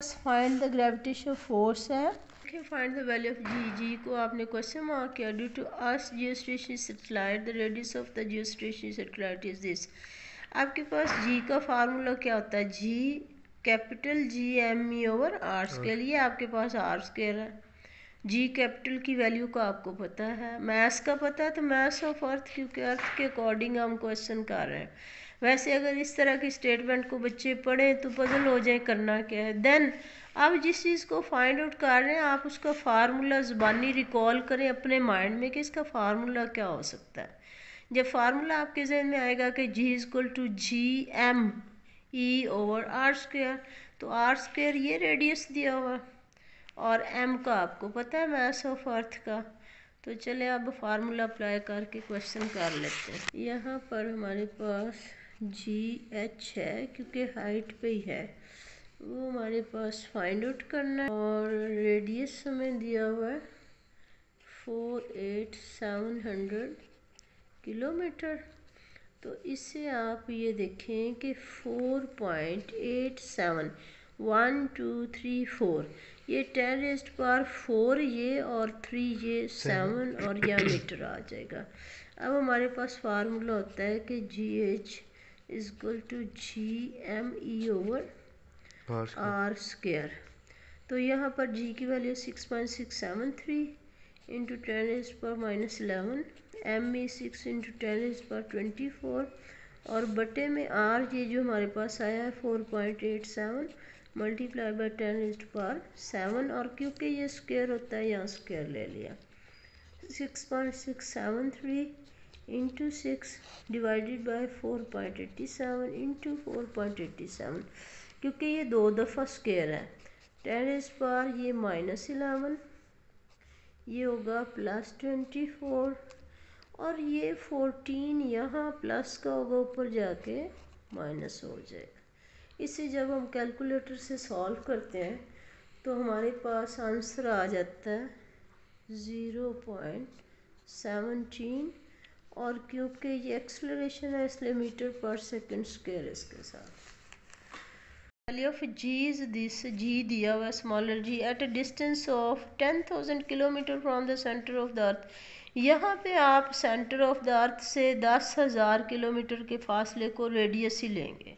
Find the gravitational force है, find the value of जी। जी को आपने क्वेश्चन मार्क किया। Due to earth geostationary satellite the radius of the geostationary satellite is this. आपके पास जी का formula क्या होता है? G capital G M E over are square. ये आपके पास आर स्क्वायर है। जी कैपिटल की वैल्यू का आपको पता है, मैथ्स का पता है तो मैथ्स ऑफ अर्थ, क्योंकि अर्थ के अकॉर्डिंग हम क्वेश्चन कर रहे हैं। वैसे अगर इस तरह की स्टेटमेंट को बच्चे पढ़ें तो पजल हो जाए करना क्या है। देन अब जिस चीज़ को फाइंड आउट कर रहे हैं आप उसका फार्मूला ज़ुबानी रिकॉल करें अपने माइंड में कि इसका फार्मूला क्या हो सकता है। जब फार्मूला आपके जहन में आएगा कि g equal to G M E over are square, तो आर स्क्वायर ये रेडियस दिया हुआ और एम का आपको पता है मैथ्स ऑफ अर्थ का। तो चले अब फार्मूला अप्लाई करके क्वेश्चन कर लेते हैं। यहाँ पर हमारे पास जी एच है क्योंकि हाइट पे ही है, वो हमारे पास फाइंड आउट करना है। और रेडियस हमें दिया हुआ है 48700 किलोमीटर। तो इससे आप ये देखें कि 4.87 1 2 3 4 ये 10⁴ ये और 3 ये 7 और यह मीटर आ जाएगा। अब हमारे पास फार्मूला होता है कि G H equal to G M E over are square. तो यहाँ पर जी की value 6.673 into 10⁻⁻11, M E 6 into 10⁻24 और बटे में आर ये जो हमारे पास आया है 4.87 मल्टीप्लाई बाई 10⁻7 और क्योंकि ये स्क्वायर होता है यहाँ स्क्वायर ले लिया। 6.673 इंटू 6 डिवाइडेड बाई 4.87 इंटू 4.87, क्योंकि ये 2 दफ़ा स्क्वायर है। 10⁻, ये -11, ये होगा +24 और ये 14 यहाँ प्लस का होगा ऊपर जाके माइनस हो जाएगा। इसे जब हम कैलकुलेटर से सॉल्व करते हैं तो हमारे पास आंसर आ जाता है 0.17 और क्योंकि ये एक्सेलरेशन है इसलिए मीटर पर सेकंड स्क्वायर इसके साथ। Value of g is this. G दिया हुआ smaller g at a distance of 10,000 kilometre from the centre of the earth. यहाँ पे आप सेंटर ऑफ द अर्थ से 10,000 किलोमीटर के फासले को रेडियस ही लेंगे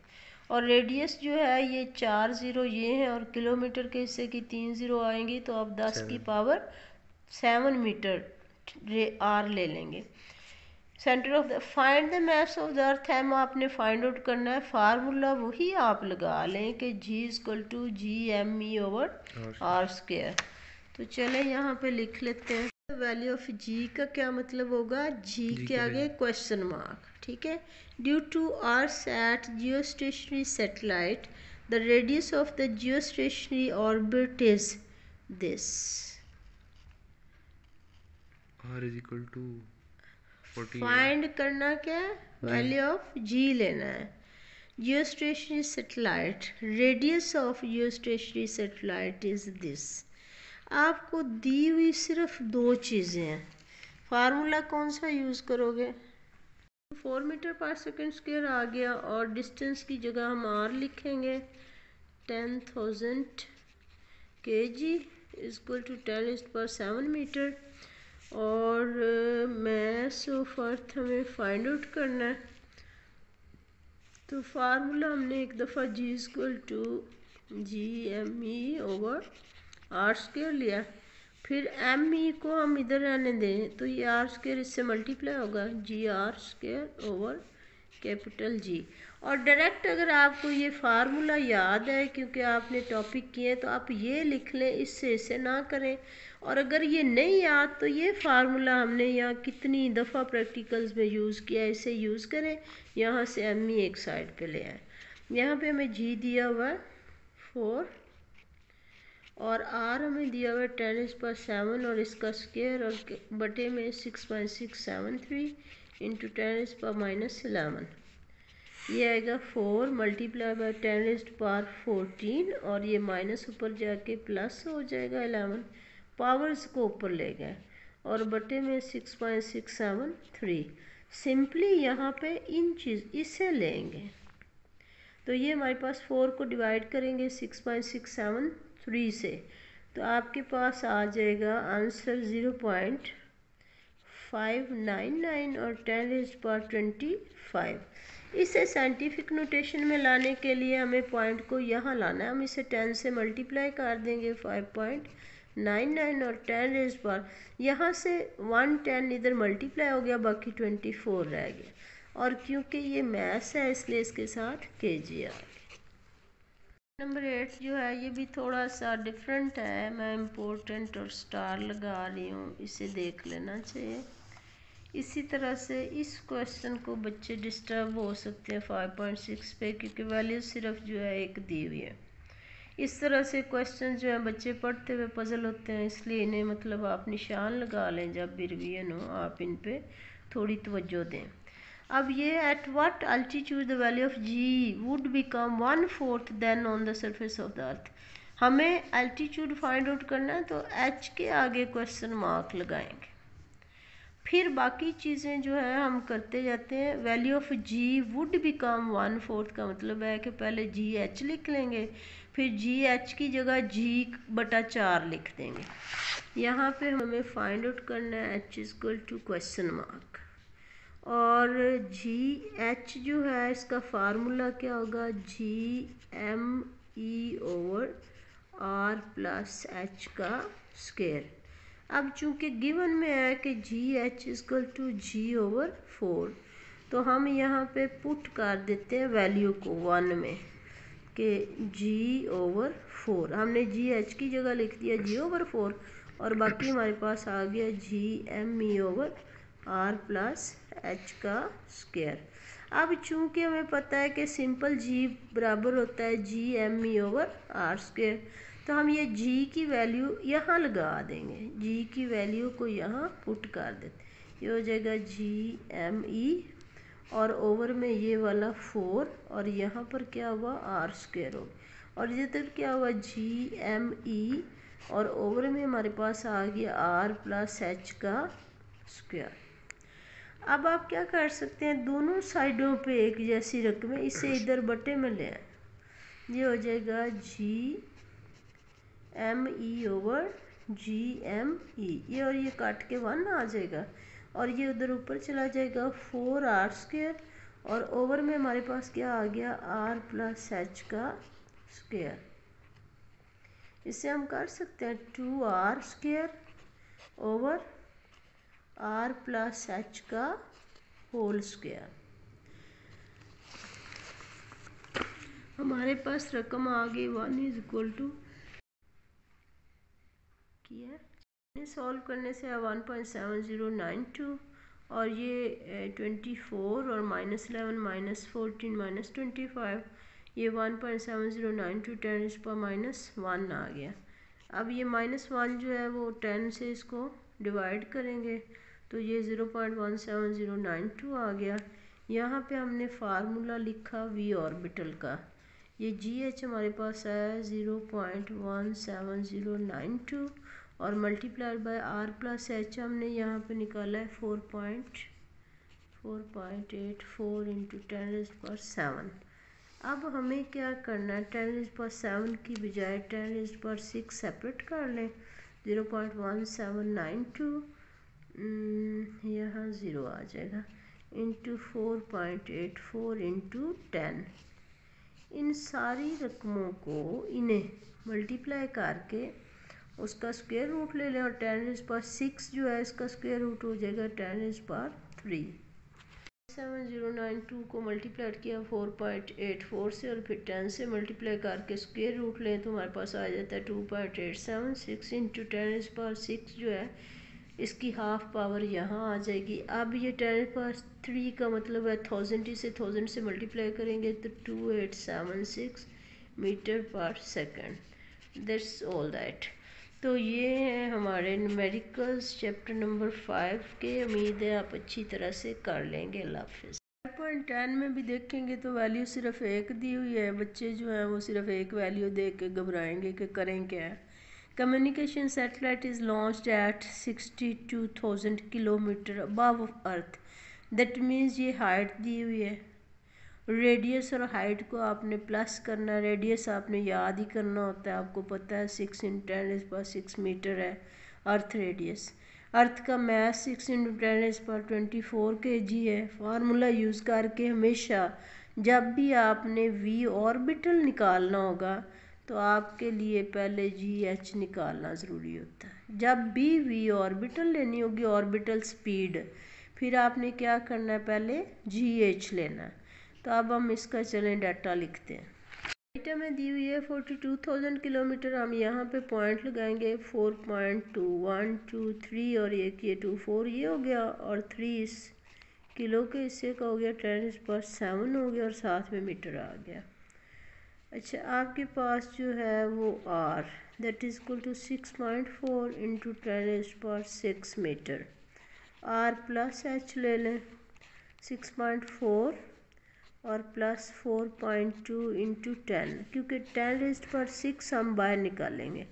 और रेडियस जो है ये 4 0 ये हैं और किलोमीटर के हिस्से की 3 0 आएंगी, तो आप 10 की पावर 7 मीटर आर ले लेंगे। Centre of the find the maps of the earth m आपने फाइंड आउट करना है। फार्मूला वही आप लगा लें कि g equal to G M E over are square. तो चले यहाँ पे लिख लेते हैं। वैल्यू ऑफ जी का क्या मतलब होगा? जी के आगे क्वेश्चन मार्क, ठीक है। Due to R sat geostationary satellite the radius of the geostationary orbit is this. R is equal to find करना क्या है? वैल्यू ऑफ जी लेना है। Geostationary satellite radius of geostationary satellite is this. आपको दी हुई सिर्फ 2 चीज़ें हैं, फार्मूला कौन सा यूज़ करोगे? 4 मीटर पर सेकंड स्क्वायर आ गया और डिस्टेंस की जगह हम आर लिखेंगे 10,000 kg इक्वल टू 10⁻7 मीटर और मैस ऑफ अर्थ हमें फाइंड आउट करना है। तो फार्मूला हमने एक दफ़ा g equal to G M E over are square लिया, फिर एम ई को हम इधर रहने दें तो ये आर स्क्वायर इससे मल्टीप्लाई होगा g r square over capital G. और डायरेक्ट अगर आपको ये फार्मूला याद है क्योंकि आपने टॉपिक किए तो आप ये लिख लें, इससे इसे ना करें। और अगर ये नहीं याद तो ये फार्मूला हमने यहाँ कितनी दफ़ा प्रैक्टिकल्स में यूज़ किया, इसे यूज़ करें। यहाँ से एम ई एक साइड पे ले आए। यहाँ पे हमें जी दिया हुआ है 4 और आर हमें दिया हुआ है 10⁻7 और इसका स्क्वायर और बटे में 6.673 इंटू 10⁻⁻11। ये आएगा 4 मल्टीप्लाई बाई 10⁻14 और ये माइनस ऊपर जाके प्लस हो जाएगा 11, पावर्स को ऊपर ले गए और बटे में 6.673। सिंपली यहाँ पे इन चीज़ इसे लेंगे तो ये हमारे पास 4 को डिवाइड करेंगे 6.673 से, तो आपके पास आ जाएगा आंसर 0.599 और 10⁻25। इसे साइंटिफिक नोटेशन में लाने के लिए हमें पॉइंट को यहाँ लाना है। हम इसे 10 से मल्टीप्लाई कर देंगे 5.99 और 10 यहाँ से 110 इधर मल्टीप्लाई हो गया, बाकी 24 रह गया। और क्योंकि ये मैथ्स है इसलिए इसके साथ केजी आ गया। नंबर 8 जो है ये भी थोड़ा सा डिफरेंट है, मैं इम्पोर्टेंट और स्टार लगा रही हूँ, इसे देख लेना चाहिए। इसी तरह से इस क्वेश्चन को बच्चे डिस्टर्ब हो सकते हैं 5.6 पे, क्योंकि वैल्यू सिर्फ जो है एक दी हुई है। इस तरह से क्वेश्चन जो है बच्चे पढ़ते हुए पजल होते हैं, इसलिए इन्हें मतलब आप निशान लगा लें जब भी रिवीजन हो, आप इन पे थोड़ी तवज्जो दें। अब ये at what altitude the value of G would become 1/4 than on the surface of the earth. हमें अल्टीट्यूड फाइंड आउट करना है, तो एच के आगे क्वेश्चन मार्क लगाएंगे, फिर बाकी चीज़ें जो है हम करते जाते हैं। Value of G would become 1/4 का मतलब है कि पहले जी एच लिख लेंगे, फिर जी एच की जगह जी/4 लिख देंगे। यहाँ पे हमें फाइंड आउट करना है H equal to question mark, और जी एच जो है इसका फार्मूला क्या होगा, GME/R+H का स्क्वायर। अब चूंकि गिवन में है कि GH इक्वल टू G/4, तो हम यहाँ पे पुट कर देते हैं वैल्यू को 1 में कि G/4। हमने GH की जगह लिख दिया G/4 और बाकी हमारे पास आ गया GME/R+H का स्क्वायर। अब चूंकि हमें पता है कि सिंपल G बराबर होता है GME/R², तो हम ये G की वैल्यू यहाँ लगा देंगे, G की वैल्यू को यहाँ पुट कर देते, ये हो जाएगा GME और ओवर में ये वाला 4 और यहाँ पर क्या हुआ R² हो, और इधर क्या हुआ GME और ओवर में हमारे पास आ गया R+H का स्क्वायर। अब आप क्या कर सकते हैं, दोनों साइडों पे एक जैसी रकम है, इसे इधर बटे में ले आए, ये हो जाएगा GME/GME, ये और ये काट के 1 आ जाएगा और ये उधर ऊपर चला जाएगा 4R² और ओवर में हमारे पास क्या आ गया R+H का स्क्वायर। इसे हम कर सकते हैं 2R² ओवर R+H का होल स्क्वायर। हमारे पास रकम आ गई 1 = किया, सॉल्व करने से 1.7092 और ये 24 और -11 -14 -25, ये 1.7092 10⁻⁻1 आ गया। अब ये -1 जो है वो 10 से इसको डिवाइड करेंगे तो ये 0.17092 आ गया। यहाँ पे हमने फार्मूला लिखा v ऑर्बिटल का, ये GH हमारे पास है 0.17092 और मल्टीप्लाइड बाय R+H हमने यहाँ पे निकाला है 4.84 इंटू 10⁻7। अब हमें क्या करना है, 10⁻7 की बजाय 10⁻6 सेपरेट कर लें, 0.1792 यहाँ 0 आ जाएगा इंटू 4.84 इंटू 10। इन सारी रकमों को इन्हें मल्टीप्लाई करके उसका स्क्वायर रूट ले लें और 10⁻6 जो है इसका स्क्वायर रूट हो जाएगा 10⁻3। 7092 को मल्टीप्लाई किया 4.84 से और फिर 10 से मल्टीप्लाई करके स्क्वायर रूट लें तो हमारे पास आ जाता है 2.876 इंटू 10⁻6 जो है इसकी हाफ पावर यहाँ आ जाएगी। अब ये 10⁻3 का मतलब है 1000, इसे 1000 से मल्टीप्लाई करेंगे तो 2876 मीटर पर सेकंड। That's all that. तो ये हैं हमारे न्यूमेरिकल्स चैप्टर नंबर 5 के। उम्मीद है आप अच्छी तरह से कर लेंगे। अल्लाह हाफिज़। 5.10 में भी देखेंगे तो वैल्यू सिर्फ एक दी हुई है, बच्चे जो हैं वो सिर्फ एक वैल्यू देख के घबराएंगे कि करें क्या। Communication satellite is launched at 62,000 kilometre above earth, that means ये हाइट दी हुई है। रेडियस और हाइट को आपने प्लस करना है। रेडियस आपने याद ही करना होता है, आपको पता है 6 × 10⁻6 मीटर है अर्थ रेडियस। अर्थ का मास 6 × 10⁻24 kg है। फार्मूला यूज़ करके हमेशा जब भी आपने वी ऑर्बिटल निकालना होगा तो आपके लिए पहले GH निकालना ज़रूरी होता है। जब भी वी ऑर्बिटल लेनी होगी, ऑर्बिटल स्पीड, फिर आपने क्या करना है, पहले GH लेना है। तो अब हम इसका चलें डाटा लिखते हैं। डाटा में दी हुई है 42,000 किलोमीटर। हम यहाँ पे पॉइंट लगाएंगे 4.2 1 2 3 और एक ये 2 4 ये हो गया, और 3 इस किलो के हिस्से का हो गया, 10⁻7 हो गया, और साथ में मीटर आ गया। अच्छा, आपके पास जो है वो R that is equal to 6.4 × 10⁻6 metre. R plus H ले लें, 6.4 और प्लस 4.2 × 10, क्योंकि 10⁻6 हम बाहर निकालेंगे।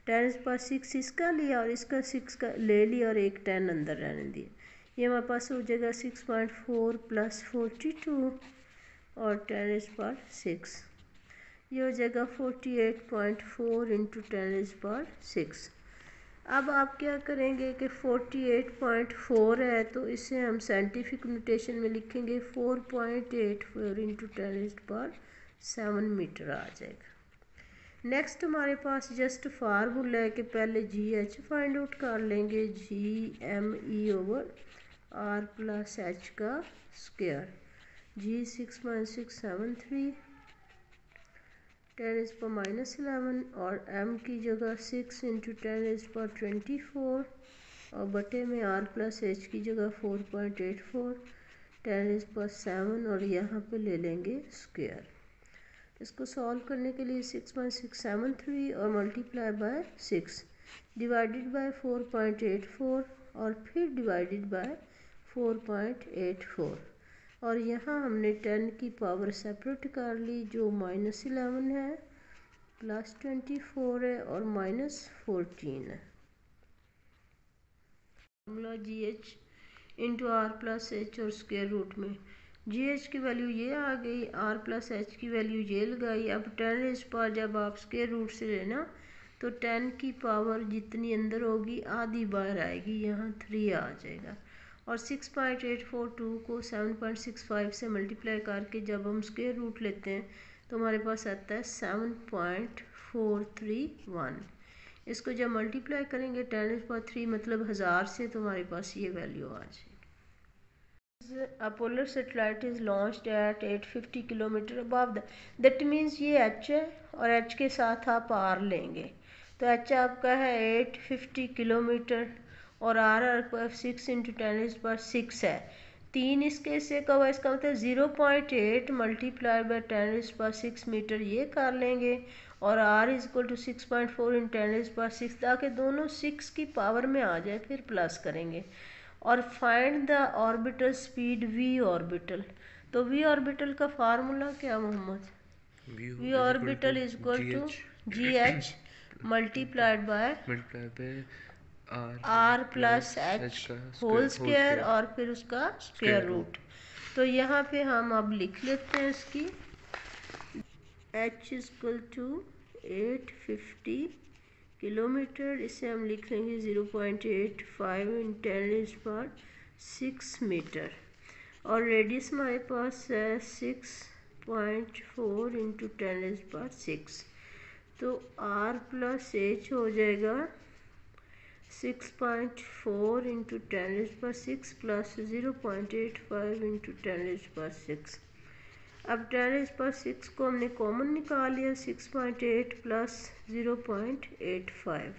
10⁻6 इसका लिया और इसका 6 का ले लिया और एक 10 अंदर रहने दिया। ये हमारे पास हो जाएगा 6.4 + 42 और 10⁻6, ये हो जाएगा 48.4 × 10⁻6। अब आप क्या करेंगे कि 48.4 है तो इसे हम साइंटिफिक नोटेशन में लिखेंगे 4.84 × 10⁻7 मीटर आ जाएगा। नेक्स्ट हमारे पास जस्ट फार्मूला है कि पहले GH फाइंड आउट कर लेंगे, GME/R + H का स्क्वायर। G 6.673 10⁻11 और M की जगह 6 × 10⁻24 और बटे में R + H की जगह 4.84 10⁻7 और यहाँ पे ले लेंगे स्क्वायर। इसको सॉल्व करने के लिए 6.673 और मल्टीप्लाई बाय 6 डिवाइडेड बाय 4.84 और फिर डिवाइडेड बाय 4.84, और यहाँ हमने 10 की पावर सेपरेट कर ली, जो -11 है, +24 है और -14 है। फॉर्मूला GH × R + H और स्क्वायर रूट में GH की वैल्यू ये आ गई, R + H की वैल्यू ये लगाई। अब 10 पर जब आप स्क्वायर रूट से लेना तो 10 की पावर जितनी अंदर होगी आधी बाहर आएगी, यहाँ 3 आ जाएगा। और 6.842 को 7.65 से मल्टीप्लाई करके जब हम स्क्वायर रूट लेते हैं तो हमारे पास आता है 7.431। इसको जब मल्टीप्लाई करेंगे 10⁻3 मतलब 1000 से, तो हमारे पास ये वैल्यू आ जाएगी। A polar satellite is launched at 850 kilometre above that means ये H है और H के साथ आप R लेंगे, तो H आपका है 850 किलोमीटर और R 6 × 10⁻6 है। 3 इसके हिस्से का हुआ, इसका मतलब 0.8 मल्टीप्लाइड बाय 10⁻6 मीटर ये कर लेंगे, और R = 6.4 × 10⁻6 ताकि दोनों 6 की पावर में आ जाए, फिर प्लस करेंगे। और find the orbital speed V orbital. तो V ऑर्बिटल का फार्मूला क्या Mohammad? V orbital is equal to GH multiplied by R + H whole square और फिर उसका स्क्वायर रूट। तो यहाँ पे हम अब लिख लेते हैं इसकी H = 850 किलोमीटर, इसे हम लिख लेंगे 0.85 × 10⁻6 मीटर, और रेडियस हमारे पास है 6.4 × 10⁻6। तो R + H हो जाएगा 6.4 × 10⁻6 प्लस 0.85 × 10⁻6। अब 10⁻6 को हमने कॉमन निकाल लिया, 6.8 प्लस 0.85,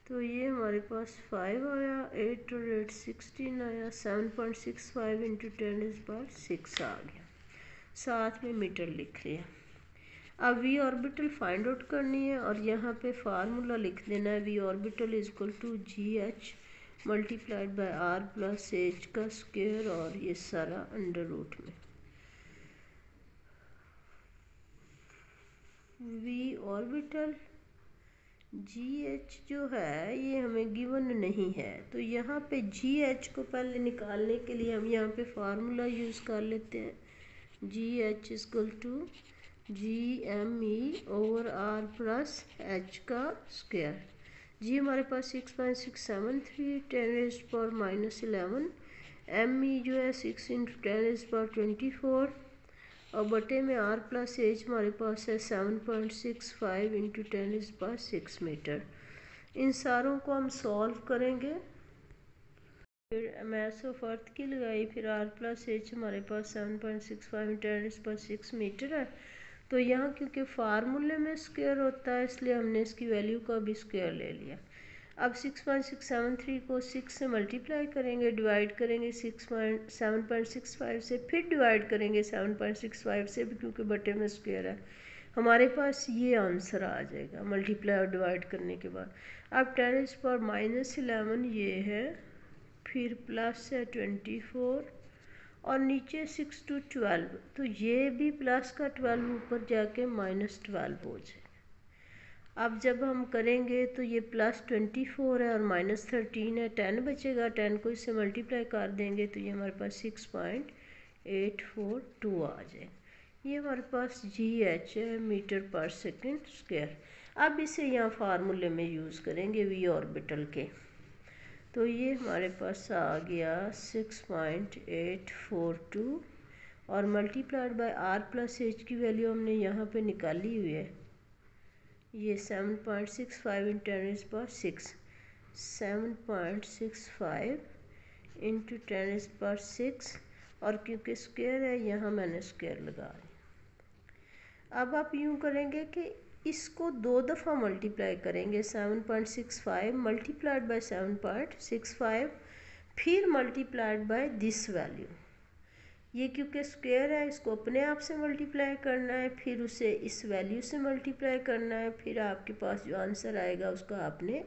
तो ये हमारे पास 5 आया, 8 और 8 16 आया, 7.65 × 10⁻6 आ गया, साथ में मीटर लिख लिया। अब V ऑर्बिटल फाइंड आउट करनी है और यहाँ पे फार्मूला लिख देना है, V orbital is equal to GH multiplied by R + H का स्क्वायर और ये सारा अंडर रूट में। V ऑर्बिटल GH जो है ये हमें गिवन नहीं है, तो यहाँ पे GH को पहले निकालने के लिए हम यहाँ पे फार्मूला यूज़ कर लेते हैं, G H equal to G M E over R plus H का स्क्वायर। जी हमारे पास 6.673 10⁻⁻11, एम ई जो है 6 × 10⁻24 और बटे में आर प्लस एच हमारे पास है 7.65 × 10⁻6 मीटर। इन सारों को हम सॉल्व करेंगे, फिर मैथ्स ऑफ अर्थ की लगाई, फिर आर प्लस एच हमारे पास 7.65 × 10⁻6 मीटर है। तो यहाँ क्योंकि फार्मूले में स्क्वायर होता है इसलिए हमने इसकी वैल्यू का भी स्क्वायर ले लिया। अब 6.673 को 6 से मल्टीप्लाई करेंगे, डिवाइड करेंगे 7.65 से, फिर डिवाइड करेंगे 7.65 से भी क्योंकि बटे में स्क्वायर है। हमारे पास ये आंसर आ जाएगा मल्टीप्लाई और डिवाइड करने के बाद। अब 10⁻11 ये है, फिर प्लस है 24 और नीचे 6 to 12, तो ये भी प्लस का 12 ऊपर जाके -12 हो जाएगा। अब जब हम करेंगे तो ये +24 है और -13 है, 10 बचेगा, 10 को इससे मल्टीप्लाई कर देंगे तो ये हमारे पास 6.842 आ जाएगा। ये हमारे पास जी एच है, मीटर पर सेकेंड स्क्वायर। अब इसे यहाँ फार्मूले में यूज़ करेंगे वी ऑर्बिटल के, तो ये हमारे पास आ गया 6.842 और multiplied by R plus H की वैल्यू हमने यहाँ पे निकाली हुई है, ये 7.65 × 10⁻6, 7.65 × 10⁻6 और क्योंकि स्क्वायर है यहाँ मैंने स्क्वायर लगा दिया। अब आप यूँ करेंगे कि इसको 2 दफ़ा मल्टीप्लाई करेंगे, 7.65 मल्टीप्लाइड बाय 7.65 फिर मल्टीप्लाइड बाय दिस वैल्यू। ये क्योंकि स्क्वायर है इसको अपने आप से मल्टीप्लाई करना है, फिर उसे इस वैल्यू से मल्टीप्लाई करना है, फिर आपके पास जो आंसर आएगा उसका आपने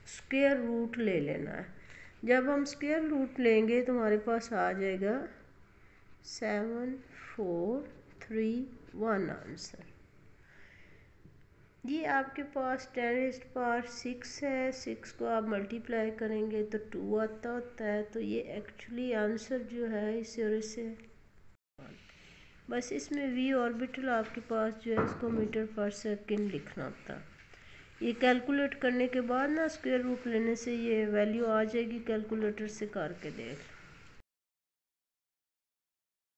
स्क्वायर रूट ले लेना है। जब हम स्क्वायर रूट लेंगे तो हमारे पास आ जाएगा 7431 आंसर। ये आपके पास 10⁻6 है, 6 को आप मल्टीप्लाई करेंगे तो 2 आता होता है, तो ये एक्चुअली आंसर जो है इसे और इसे बस इसमें वी ऑर्बिटल आपके पास जो है इसको मीटर पर सेकंड लिखना होता है। ये कैलकुलेट करने के बाद ना स्क्वायर रूट लेने से ये वैल्यू आ जाएगी, कैलकुलेटर से करके देख।